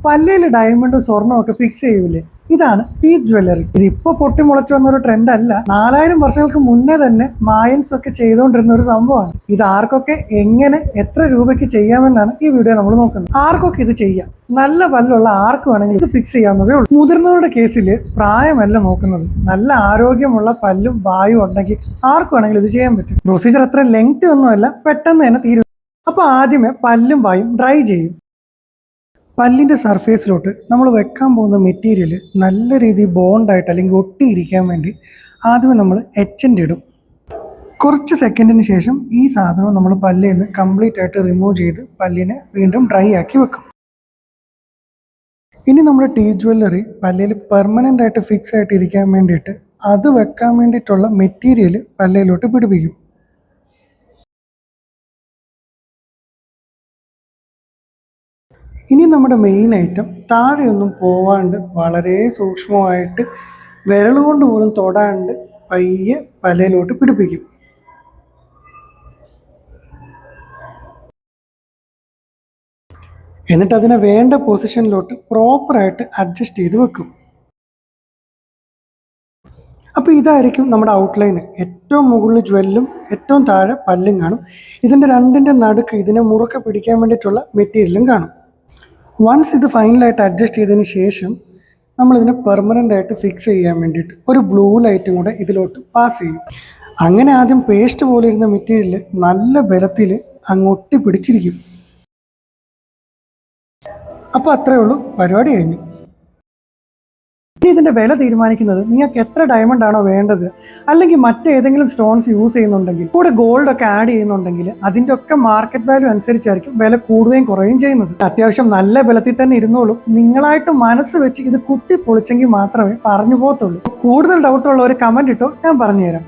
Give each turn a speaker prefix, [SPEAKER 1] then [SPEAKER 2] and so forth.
[SPEAKER 1] പല്ലയിൽ ഡയമണ്ടും സ്വർണ്ണവും ഒക്കെ ഫിക്സ് ചെയ്യൂലേ, ഇതാണ് ടീത്ത് ജ്വല്ലറി. ഇതിപ്പോ പൊട്ടിമുളച്ചു വന്ന ഒരു ട്രെൻഡ് അല്ല. 4000 വർഷങ്ങൾക്ക് മുന്നേ തന്നെ മായൻസ് ഒക്കെ ചെയ്തുകൊണ്ടിരുന്ന ഒരു സംഭവമാണ്. ഇത് ആർക്കൊക്കെ എങ്ങനെ എത്ര രൂപയ്ക്ക് ചെയ്യാമെന്നാണ് ഈ വീഡിയോ നമ്മൾ നോക്കുന്നത്. ആർക്കൊക്കെ ഇത് ചെയ്യാം, നല്ല പല്ലുള്ള ആർക്ക് വേണമെങ്കിലും ഇത് ഫിക്സ് ചെയ്യാവുന്നതേ ഉള്ളൂ. മുതിർന്നവരുടെ കേസിൽ പ്രായമല്ല നോക്കുന്നത്, നല്ല ആരോഗ്യമുള്ള പല്ലും വായും ഉണ്ടെങ്കിൽ ആർക്ക് വേണമെങ്കിലും ഇത് ചെയ്യാൻ പറ്റും. പ്രൊസീജിയർ അത്ര ലെങ്ത് ഒന്നുമല്ല, പെട്ടെന്ന് തന്നെ തീരും. അപ്പോൾ ആദ്യമേ പല്ലും വായും ഡ്രൈ ചെയ്യും. പല്ലിൻ്റെ സർഫേസിലോട്ട് നമ്മൾ വെക്കാൻ പോകുന്ന മെറ്റീരിയൽ നല്ല രീതിയിൽ ബോണ്ടായിട്ട് അല്ലെങ്കിൽ ഒട്ടിയിരിക്കാൻ വേണ്ടി ആദ്യമേ നമ്മൾ എച്ചൻ്റ് ഇടും. കുറച്ച് സെക്കൻഡിന് ശേഷം ഈ സാധനം നമ്മൾ പല്ലിൽ നിന്ന് കംപ്ലീറ്റ് ആയിട്ട് റിമൂവ് ചെയ്ത് പല്ലിനെ വീണ്ടും ഡ്രൈ ആക്കി വെക്കും. ഇനി നമ്മുടെ ടീത്ത് ജ്വല്ലറി പല്ലിൽ പെർമനൻ്റ് ആയിട്ട് ഫിക്സ് ആയിട്ട് ഇരിക്കാൻ വേണ്ടിയിട്ട് അത് വെക്കാൻ വേണ്ടിയിട്ടുള്ള മെറ്റീരിയൽ പല്ലിലോട്ട് പിടിപ്പിക്കും. ഇനി നമ്മുടെ മെയിൻ ഐറ്റം താഴെയൊന്നും പോവാണ്ട് വളരെ സൂക്ഷ്മമായിട്ട് വിരൽ കൊണ്ട് പോലും തൊടാണ്ട് പയ്യെ പല്ലിലോട്ട് പിടിപ്പിക്കും. എന്നിട്ട് അതിനെ വേണ്ട പൊസിഷനിലോട്ട് പ്രോപ്പറായിട്ട് അഡ്ജസ്റ്റ് ചെയ്ത് വെക്കും. അപ്പോൾ ഇതായിരിക്കും നമ്മുടെ ഔട്ട്ലൈന്. ഏറ്റവും മുകളിൽ ജ്വല്ലും ഏറ്റവും താഴെ പല്ലും കാണും. ഇതിൻ്റെ രണ്ടിൻ്റെ നടുക്ക് ഇതിനെ മുറുക്കെ പിടിക്കാൻ വേണ്ടിയിട്ടുള്ള മെറ്റീരിയലും കാണും. വൺസ് ഇത് ഫൈനലായിട്ട് അഡ്ജസ്റ്റ് ചെയ്തതിന് ശേഷം നമ്മളിതിനെ പെർമനൻ്റ് ആയിട്ട് ഫിക്സ് ചെയ്യാൻ വേണ്ടിയിട്ട് ഒരു ബ്ലൂ ലൈറ്റും കൂടെ ഇതിലോട്ട് പാസ് ചെയ്യും. അങ്ങനെ ആദ്യം പേസ്റ്റ് പോലെ ഇരുന്ന മെറ്റീരിയൽ നല്ല ബലത്തിൽ അങ്ങോട്ട് പിടിച്ചിരിക്കും. അപ്പോൾ അത്രയേ ഉള്ളൂ, പരിപാടി കഴിഞ്ഞു. ഇനി ഇതിൻ്റെ വില തീരുമാനിക്കുന്നത് നിങ്ങൾക്ക് എത്ര ഡയമണ്ട് ആണോ വേണ്ടത്, അല്ലെങ്കിൽ മറ്റേതെങ്കിലും സ്റ്റോൺസ് യൂസ് ചെയ്യുന്നുണ്ടെങ്കിൽ കൂടെ ഗോൾഡ് ഒക്കെ ആഡ് ചെയ്യുന്നുണ്ടെങ്കിൽ അതിൻ്റെ ഒക്കെ മാർക്കറ്റ് വാല്യൂ അനുസരിച്ചായിരിക്കും വില കൂടുകയും കുറയുകയും ചെയ്യുന്നത്. അത്യാവശ്യം നല്ല ബലത്തിൽ തന്നെ ഇരുന്നോളും. നിങ്ങളായിട്ട് മനസ്സ് വെച്ച് ഇത് കുത്തി പൊളിച്ചെങ്കിൽ മാത്രമേ പറഞ്ഞു പോകത്തുള്ളൂ. കൂടുതൽ ഡൗട്ടുള്ള ഒരു കമൻറ്റ് ഇട്ടോ, ഞാൻ പറഞ്ഞുതരാം.